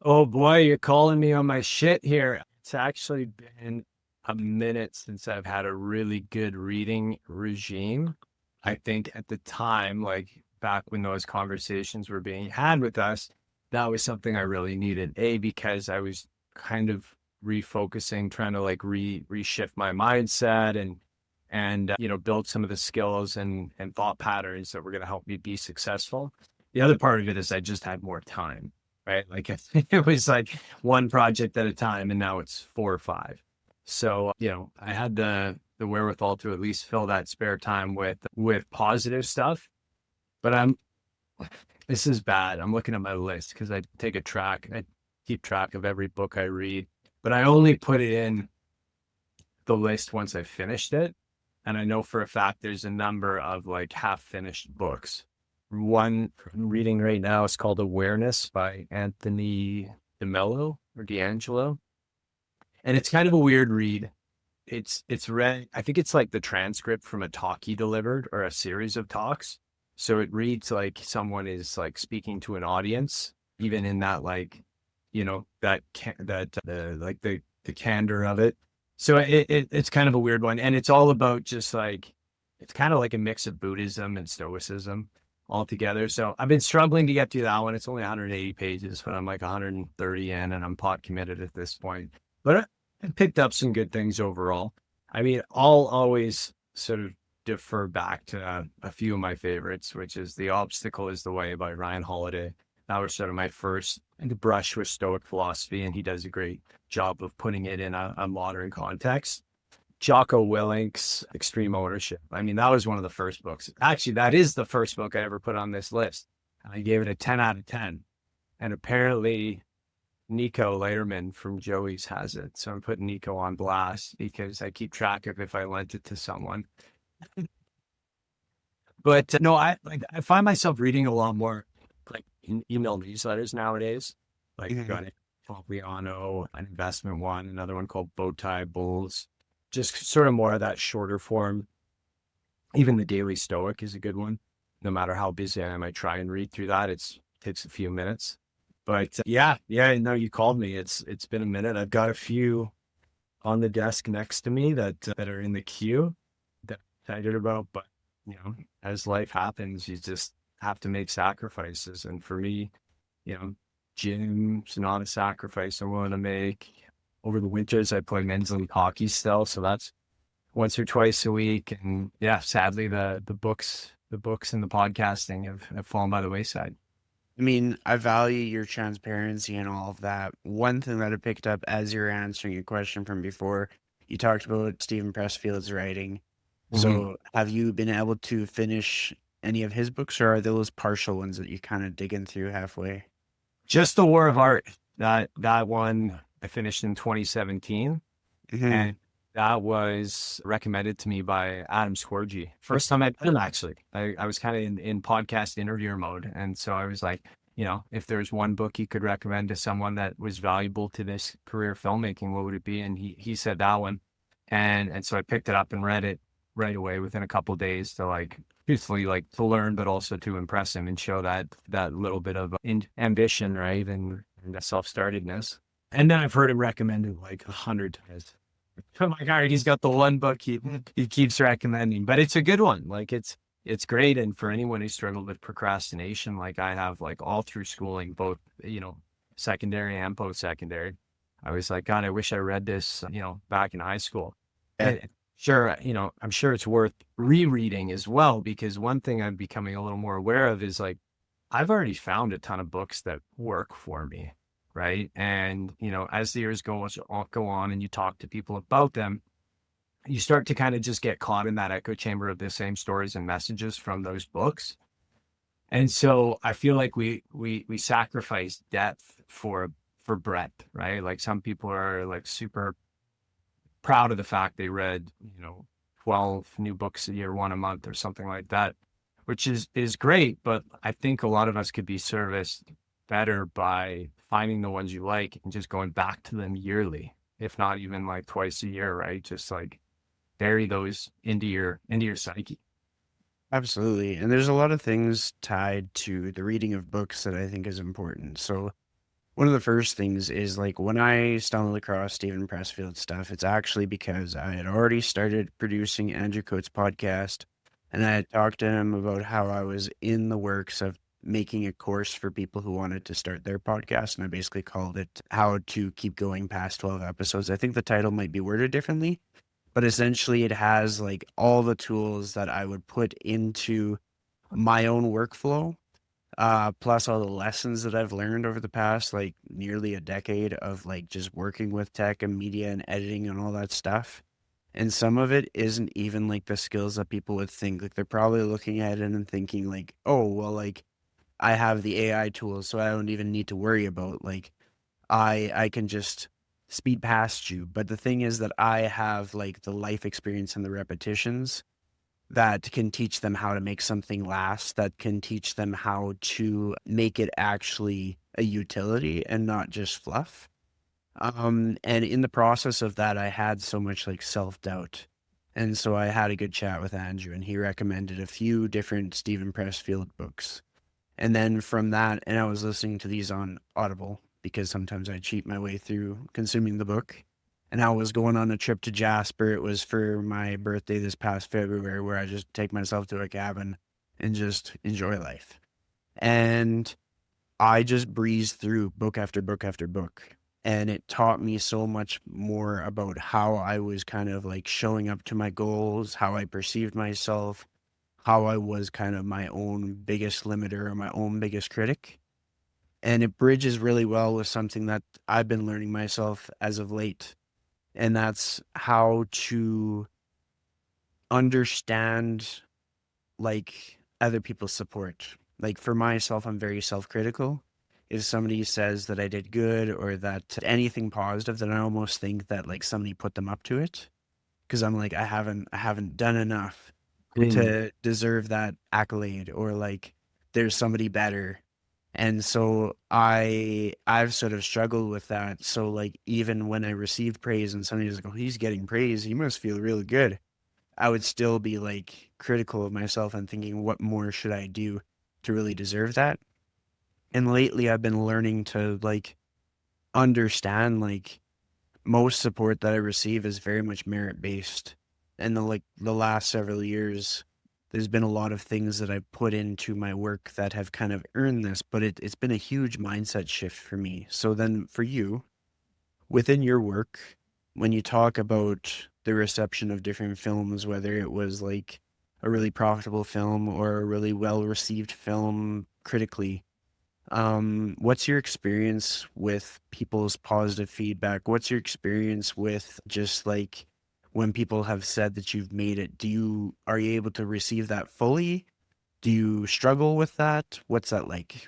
Oh boy, you're calling me on my shit here. It's actually been a minute since I've had a really good reading regime. I think at the time, like back when those conversations were being had with us, that was something I really needed. Because I was kind of refocusing, trying to like reshift my mindset and build some of the skills and thought patterns that were going to help me be successful. The other part of it is I just had more time, right? Like it was like one project at a time, and now it's 4 or 5. So, I had the wherewithal to at least fill that spare time with positive stuff. But this is bad. I'm looking at my list because I keep track of every book I read, but I only put it in the list once I finished it. And I know for a fact there's a number of like half finished books. One I'm reading right now is called Awareness by Anthony D'Angelo. And it's kind of a weird read. It's read, I think it's like the transcript from a talk he delivered or a series of talks. So it reads like someone is like speaking to an audience, even in that like, the candor of it. So it's kind of a weird one. And it's all about just like, it's kind of like a mix of Buddhism and Stoicism all together. So I've been struggling to get through that one. It's only 180 pages, but I'm like 130 in and I'm pot committed at this point. But I picked up some good things overall. I mean, I'll always sort of defer back to a few of my favorites, which is The Obstacle is the Way by Ryan Holiday. That was sort of my first brush with Stoic philosophy, and he does a great job of putting it in a modern context. Jocko Willink's Extreme Ownership. I mean, that was one of the first books. Actually, that is the first book I ever put on this list. And I gave it a 10 out of 10. And apparently Nico Leiterman from Joey's has it. So I'm putting Nico on blast because I keep track of if I lent it to someone. But no, I find myself reading a lot more like email newsletters nowadays. Like got it, Popliano, an investment one, another one called Bowtie Bulls. Just sort of more of that shorter form. Even the Daily Stoic is a good one. No matter how busy I am, I try and read through that. It takes a few minutes. But yeah, no, you called me. It's been a minute. I've got a few on the desk next to me that are in the queue that I'm excited about. But as life happens, you just have to make sacrifices. And for me, gym's not a sacrifice I'm willing to make. Over the winters, I play men's league hockey still, so that's once or twice a week. And yeah, sadly, the books and the podcasting have fallen by the wayside. I mean, I value your transparency and all of that. One thing that I picked up as you're answering your question from before, you talked about Stephen Pressfield's writing. So have you been able to finish any of his books, or are those partial ones that you're kind of digging through halfway? Just the War of Art. That one I finished in 2017, Hmm. and that was recommended to me by Adam Scorgi. First time I met him, actually. I was kind of in podcast interviewer mode, and so I was like, if there's one book he could recommend to someone that was valuable to this career filmmaking, what would it be? And he said that one, and so I picked it up and read it right away within a couple of days to like truthfully like to learn, but also to impress him and show that little bit of ambition, right, and self-startedness. And then I've heard him recommended like 100 times. Oh my God, he's got the one book he keeps recommending, but it's a good one. Like it's great. And for anyone who struggled with procrastination, like I have, like all through schooling, both, secondary and post-secondary, I was like, God, I wish I read this, back in high school. Yeah, And sure, I'm sure it's worth rereading as well, because one thing I'm becoming a little more aware of is like, I've already found a ton of books that work for me. Right. And, as the years go on and you talk to people about them, you start to kind of just get caught in that echo chamber of the same stories and messages from those books. And so I feel like we sacrifice depth for breadth, right? Like some people are like super proud of the fact they read, 12 new books a year, one a month or something like that, which is great. But I think a lot of us could be serviced better by finding the ones you like and just going back to them yearly, if not even like twice a year, right? Just like bury those into your psyche. absolutely. And there's a lot of things tied to the reading of books that I think is important. So one of the first things is like when I stumbled across Stephen Pressfield's stuff, it's actually because I had already started producing Andrew Coates' podcast, and I had talked to him about how I was in the works of making a course for people who wanted to start their podcast. And I basically called it How to Keep Going Past 12 Episodes. I think the title might be worded differently, but essentially it has like all the tools that I would put into my own workflow, plus all the lessons that I've learned over the past like nearly a decade of like just working with tech and media and editing and all that stuff. And some of it isn't even like the skills that people would think. Like they're probably looking at it and thinking like, oh, well, like I have the AI tools, so I don't even need to worry about like I can just speed past you. But the thing is that I have like the life experience and the repetitions that can teach them how to make something last, that can teach them how to make it actually a utility and not just fluff. And in the process of that, I had so much like self-doubt. And so I had a good chat with Andrew, and he recommended a few different Stephen Pressfield books. And then from that, and I was listening to these on Audible because sometimes I cheat my way through consuming the book. And I was going on a trip to Jasper. It was for my birthday this past February, where I just take myself to a cabin and just enjoy life. And I just breezed through book after book after book. And it taught me so much more about how I was kind of like showing up to my goals, how I perceived myself, how I was kind of my own biggest limiter or my own biggest critic. And it bridges really well with something that I've been learning myself as of late. And that's how to understand like other people's support. Like for myself, I'm very self-critical. If somebody says that I did good or that anything positive, then I almost think that like somebody put them up to it. Because I'm like, I haven't done enough Mm. to deserve that accolade, or like there's somebody better. And so I've sort of struggled with that. So like even when I received praise and somebody's like, oh, he's getting praise, he must feel really good, I would still be like critical of myself and thinking, what more should I do to really deserve that? And lately I've been learning to like understand like most support that I receive is very much merit based. And the last several years, there's been a lot of things that I've put into my work that have kind of earned this, but it's been a huge mindset shift for me. So then for you, within your work, when you talk about the reception of different films, whether it was like a really profitable film or a really well received film critically, what's your experience with people's positive feedback? What's your experience with just like when people have said that you've made it? Are you able to receive that fully? Do you struggle with that? What's that like?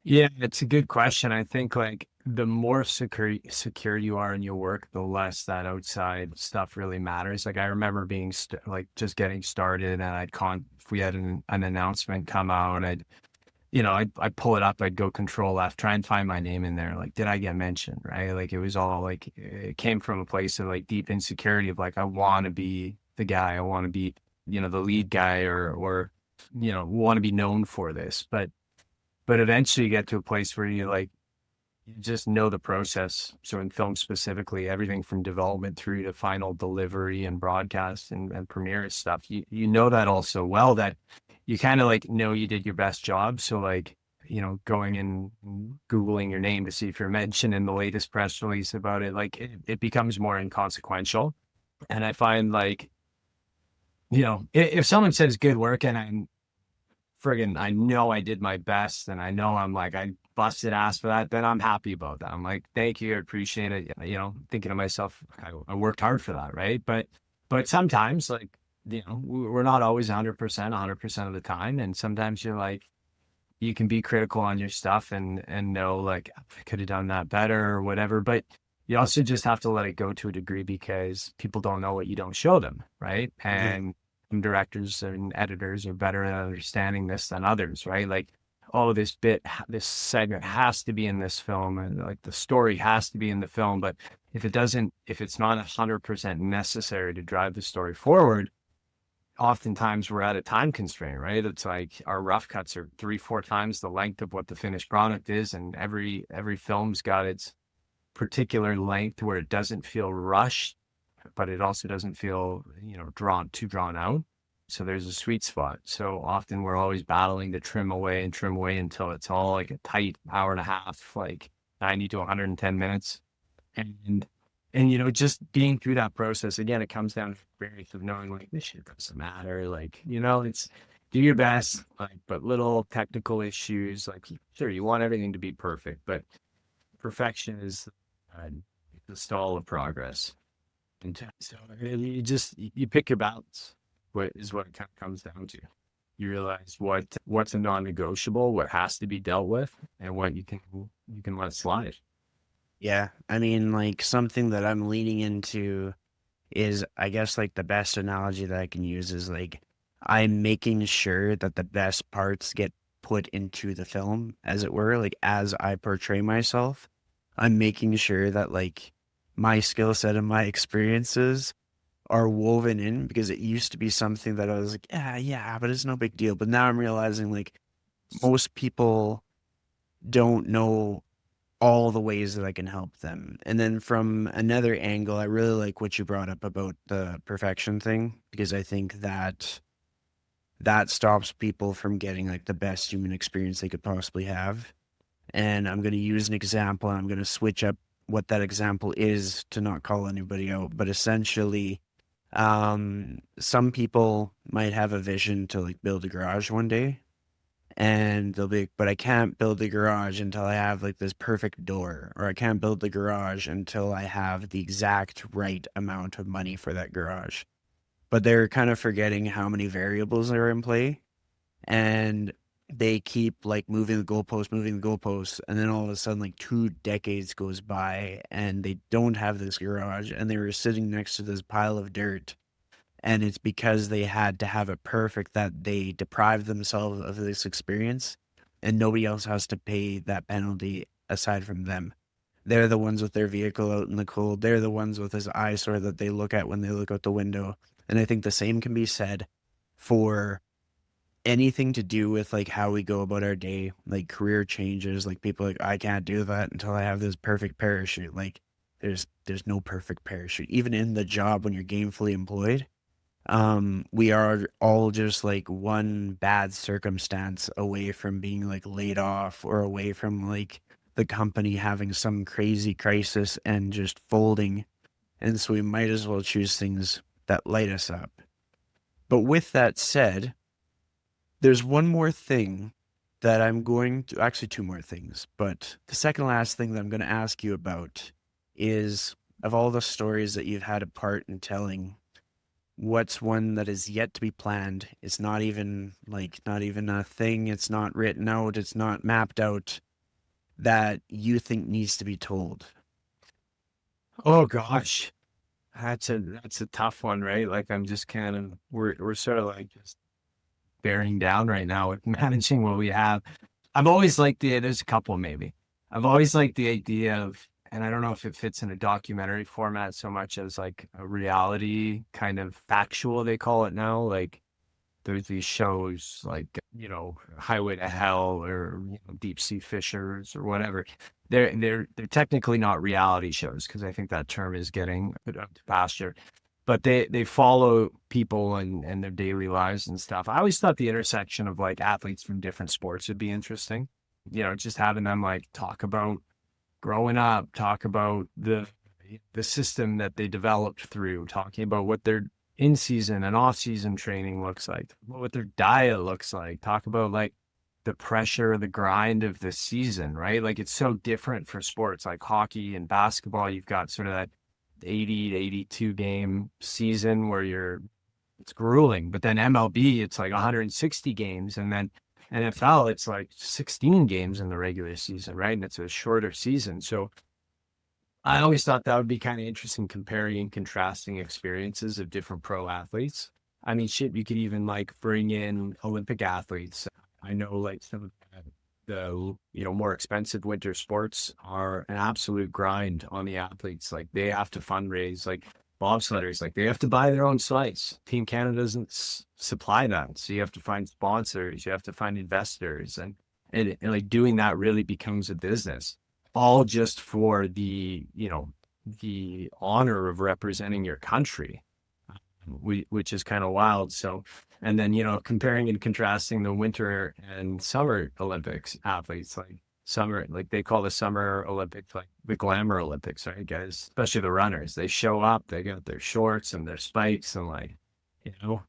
Yeah, it's a good question. I think like the more secure you are in your work, the less that outside stuff really matters. Like I remember being like just getting started, and if we had an announcement come out, I'd pull it up, I'd go Control F, try and find my name in there. Like, did I get mentioned? Right? Like it was all like it came from a place of like deep insecurity of like I want to be the guy, I want to be the lead guy, or want to be known for this, but eventually you get to a place where you just know the process. So in film specifically, everything from development through to final delivery and broadcast and premiere stuff, you know that all so well that you kind of like know you did your best job. So like, going and Googling your name to see if you're mentioned in the latest press release about it, like it becomes more inconsequential. And I find like, if someone says good work and I know I did my best and I know I busted ass for that, then I'm happy about that. I'm like, thank you, I appreciate it. Thinking to myself, I worked hard for that, right? But sometimes like, we're not always 100% of the time. And sometimes you can be critical on your stuff and know like I could have done that better or whatever. But you also just have to let it go to a degree because people don't know what you don't show them, right? Mhm. And directors and editors are better at understanding this than others, right? Like, oh, this segment has to be in this film, and like the story has to be in the film. But if it's not 100% necessary to drive the story forward, oftentimes we're at a time constraint, right? It's like our rough cuts are 3-4 times the length of what the finished product is, and every film's got its particular length where it doesn't feel rushed, but it also doesn't feel, drawn out. So there's a sweet spot. So often we're always battling to trim away until it's all like a tight hour and a half, like 90 to 110 minutes. And just being through that process, again, it comes down to experience of knowing like this shit doesn't matter. Like, it's do your best, like, but little technical issues, like sure, you want everything to be perfect, but perfection is uh, the stall of progress. And so you pick your balance. What is what it kind of comes down to. You realize what's a non-negotiable, what has to be dealt with, and what you can let slide. Yeah, I mean, like something that I'm leaning into is, I guess, like the best analogy that I can use is like I'm making sure that the best parts get put into the film, as it were, like as I portray myself. I'm making sure that like my skill set and my experiences are woven in because it used to be something that I was like, yeah, yeah, but it's no big deal. But now I'm realizing like most people don't know all the ways that I can help them. And then from another angle, I really like what you brought up about the perfection thing because I think that that stops people from getting like the best human experience they could possibly have. And I'm going to use an example and I'm going to switch up what that example is to not call anybody out. But essentially, some people might have a vision to like build a garage one day and they'll be like, but I can't build the garage until I have like this perfect door, or I can't build the garage until I have the exact right amount of money for that garage. But they're kind of forgetting how many variables are in play, and they keep like moving the goalposts, and then all of a sudden, like 2 decades goes by, and they don't have this garage, and they were sitting next to this pile of dirt, and it's because they had to have it perfect that they deprived themselves of this experience, and nobody else has to pay that penalty aside from them. They're the ones with their vehicle out in the cold. They're the ones with this eyesore that they look at when they look out the window. And I think the same can be said for anything to do with like how we go about our day, like career changes, like people like, I can't do that until I have this perfect parachute. Like there's no perfect parachute. Even in the job when you're gainfully employed, we are all just like one bad circumstance away from being like laid off, or away from like the company having some crazy crisis and just folding. And so we might as well choose things that light us up. But with that said, there's one more thing that I'm going to, actually two more things, but the second last thing that I'm going to ask you about is, of all the stories that you've had a part in telling, what's one that is yet to be planned? It's not even a thing. It's not written out. It's not mapped out. that you think needs to be told? Oh gosh, that's a tough one, right? Like I'm just kind of we're sort of like just bearing down right now with managing what we have. I've always liked there's a couple maybe. I've always liked the idea of, and I don't know if it fits in a documentary format so much as like a reality kind of factual, they call it now. Like there's these shows like, Highway to Hell or Deep Sea Fishers or whatever. They're technically not reality shows because I think that term is getting put up to pasture, but they follow people and their daily lives and stuff. I always thought the intersection of like athletes from different sports would be interesting. Just having them like talk about growing up, talk about the system that they developed through, talking about what their in season and off season training looks like, what their diet looks like, talk about like the pressure, the grind of the season, right? Like it's so different for sports like hockey and basketball. You've got sort of that 80 to 82 game season where it's grueling, but then MLB, it's like 160 games. And then NFL, it's like 16 games in the regular season, right? And it's a shorter season. So I always thought that would be kind of interesting comparing and contrasting experiences of different pro athletes. I mean, shit, you could even like bring in Olympic athletes. I know like some of the more expensive winter sports are an absolute grind on the athletes. Like they have to fundraise, like bobsledders, like they have to buy their own slice. Team Canada doesn't supply that. So you have to find sponsors, you have to find investors, and like doing that really becomes a business, all just for the honor of representing your country, which is kind of wild. So, and then, comparing and contrasting the winter and summer Olympics athletes, like summer, like they call the summer Olympics, like the glamour Olympics, right, guys? Especially the runners, they show up, they got their shorts and their spikes and like,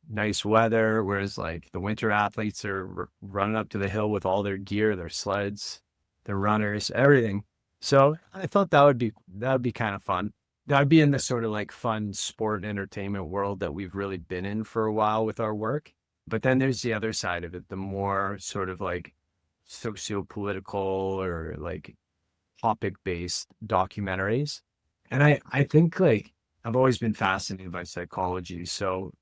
nice weather. Whereas like the winter athletes are running up to the hill with all their gear, their sleds, their runners, everything. So I thought that would be kind of fun. That'd be in the sort of like fun sport entertainment world that we've really been in for a while with our work. But then there's the other side of it, the more sort of like socio-political or like topic-based documentaries. And I think like I've always been fascinated by psychology. So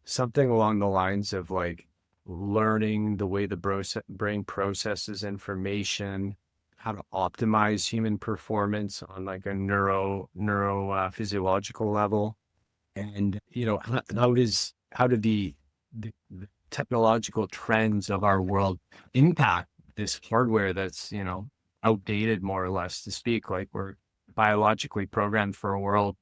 something along the lines of like learning the way the brain processes information, how to optimize human performance on like a physiological level, and how do the technological trends of our world impact this hardware that's outdated more or less, to speak. Like we're biologically programmed for a world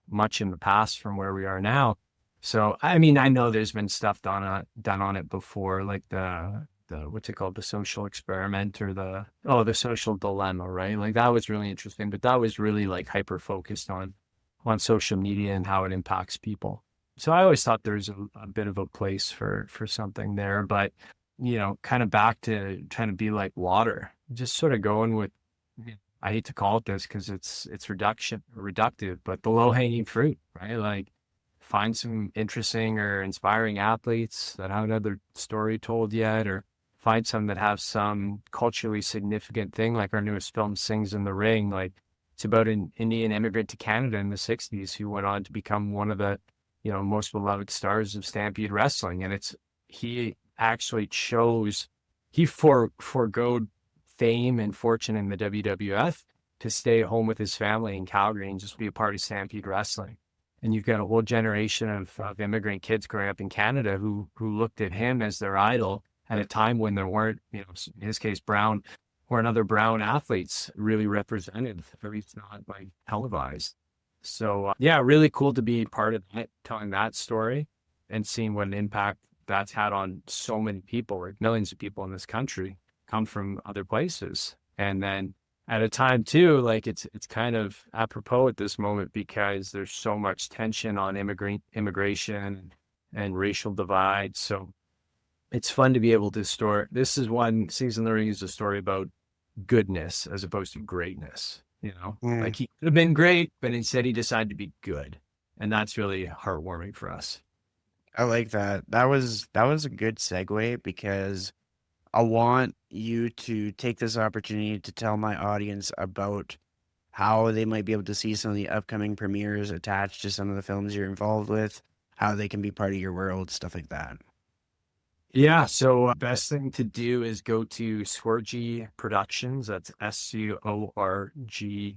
much in the past from where we are now. So I mean, I know there's been stuff done on it before, like the what's it called, the social experiment or the social dilemma, right? Like that was really interesting, but that was really like hyper focused on social media and how it impacts people. So I always thought there's a bit of a place for something there, but kind of back to trying to be like water, just sort of going with, I hate to call it this because it's reductive, but the low hanging fruit, right? Like find some interesting or inspiring athletes that haven't had their story told yet, or find some that have some culturally significant thing, like our newest film, Sings in the Ring. Like it's about an Indian immigrant to Canada in the 60s who went on to become one of the, most beloved stars of Stampede Wrestling. And he actually forgoed fame and fortune in the WWF to stay home with his family in Calgary and just be a part of Stampede Wrestling. And you've got a whole generation of immigrant kids growing up in Canada who looked at him as their idol at a time when there weren't, in his case, brown or another brown athletes really represented, or at least not like televised. So yeah, really cool to be part of that, telling that story and seeing what an impact that's had on so many people, like millions of people in this country come from other places. And then at a time too, like it's kind of apropos at this moment because there's so much tension on immigration and racial divide. So it's fun to be able to this is one Sings in the Ring is a story about goodness as opposed to greatness, like he could have been great, but instead he decided to be good. And that's really heartwarming for us. I like that. That was a good segue because I want, you to take this opportunity to tell my audience about how they might be able to see some of the upcoming premieres attached to some of the films you're involved with, how they can be part of your world, stuff like that. Yeah, so best thing to do is go to Scorgy Productions. That's SCOREG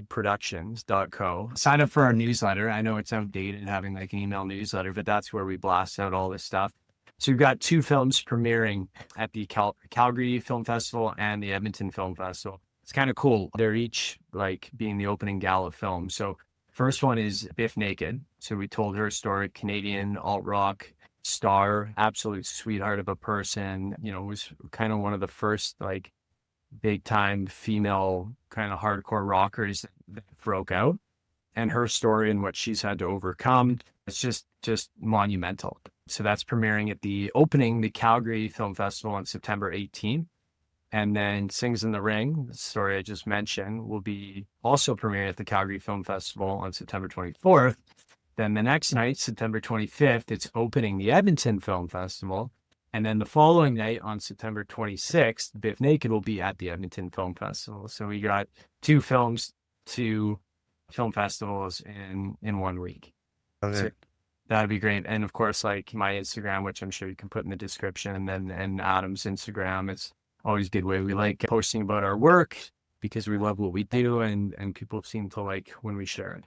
Productions.co. Sign up for our newsletter. I know it's outdated having like an email newsletter, but that's where we blast out all this stuff. So we've got 2 films premiering at the Calgary Film Festival and the Edmonton Film Festival. It's kind of cool. They're each like being the opening gala film. So first one is Biff Naked. So we told her story, Canadian alt-rock star, absolute sweetheart of a person, was kind of one of the first like big time female kind of hardcore rockers that broke out, and her story and what she's had to overcome. It's just monumental. So that's premiering at the Calgary Film Festival on September 18th. And then Sings in the Ring, the story I just mentioned, will be also premiering at the Calgary Film Festival on September 24th. Then the next night, September 25th, it's opening the Edmonton Film Festival. And then the following night on September 26th, Biff Naked will be at the Edmonton Film Festival. So we got 2 films, 2 film festivals in 1 week. So that'd be great. And of course, like my Instagram, which I'm sure you can put in the description, and Adam's Instagram. It's always a good way. We like posting about our work because we love what we do, and people seem to like when we share it.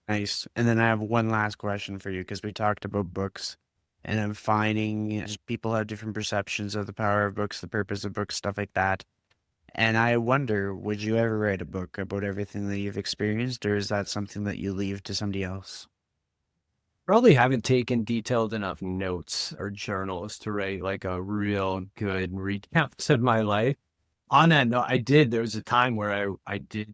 Nice. And then I have one last question for you, because we talked about books, and I'm finding people have different perceptions of the power of books, the purpose of books, stuff like that. And I wonder, would you ever write a book about everything that you've experienced, or is that something that you leave to somebody else? Probably haven't taken detailed enough notes or journals to write like a real good recap of my life. On that note, I did. There was a time where I did,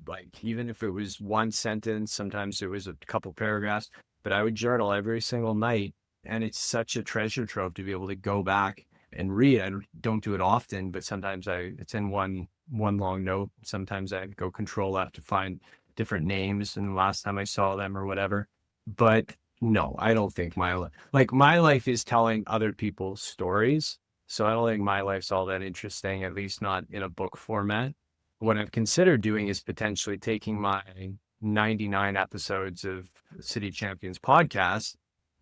like, even if it was one sentence, sometimes it was a couple paragraphs, but I would journal every single night. And it's such a treasure trove to be able to go back and read. I don't do it often, but sometimes it's in one long note. Sometimes I go Control F to find different names and the last time I saw them or whatever. But no, I don't think my life is telling other people's stories. So I don't think my life's all that interesting, at least not in a book format. What I've considered doing is potentially taking my 99 episodes of City Champions podcast,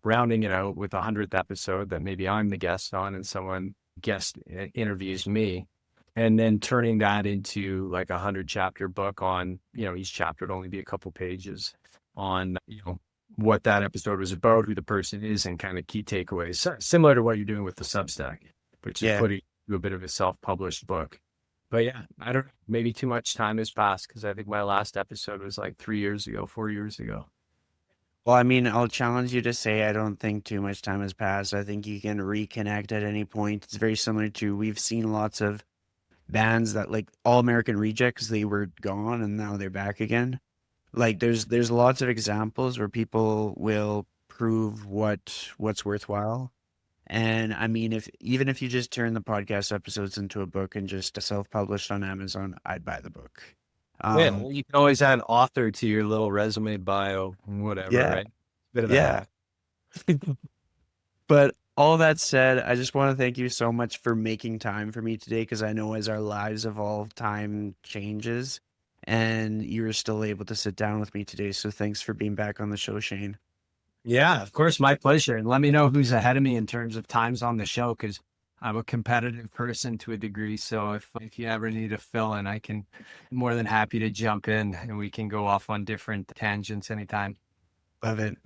rounding it out with a 100th episode that maybe I'm the guest on and someone guest interviews me, and then turning that into like a 100-chapter book on, each chapter would only be a couple pages on, what that episode was about, who the person is, and kind of key takeaways, similar to what you're doing with the Substack, which is putting you a bit of a self-published book. But yeah, I don't, maybe too much time has passed, because I think my last episode was like 4 years ago. Well, I mean, I'll challenge you to say I don't think too much time has passed. I think you can reconnect at any point. It's very similar to, we've seen lots of bands that, like All American Rejects, they were gone and now they're back again. Like there's lots of examples where people will prove what's worthwhile. And I mean, even if you just turn the podcast episodes into a book and just self-published on Amazon, I'd buy the book. Well, you can always add author to your little resume bio, whatever, right? Bit of that. But all that said, I just want to thank you so much for making time for me today, because I know as our lives evolve, time changes, and you were still able to sit down with me today. So thanks for being back on the show, Shane. Yeah, of course, my pleasure. And let me know who's ahead of me in terms of times on the show, because I'm a competitive person to a degree. So if you ever need a fill in, I'm more than happy to jump in and we can go off on different tangents anytime. Love it.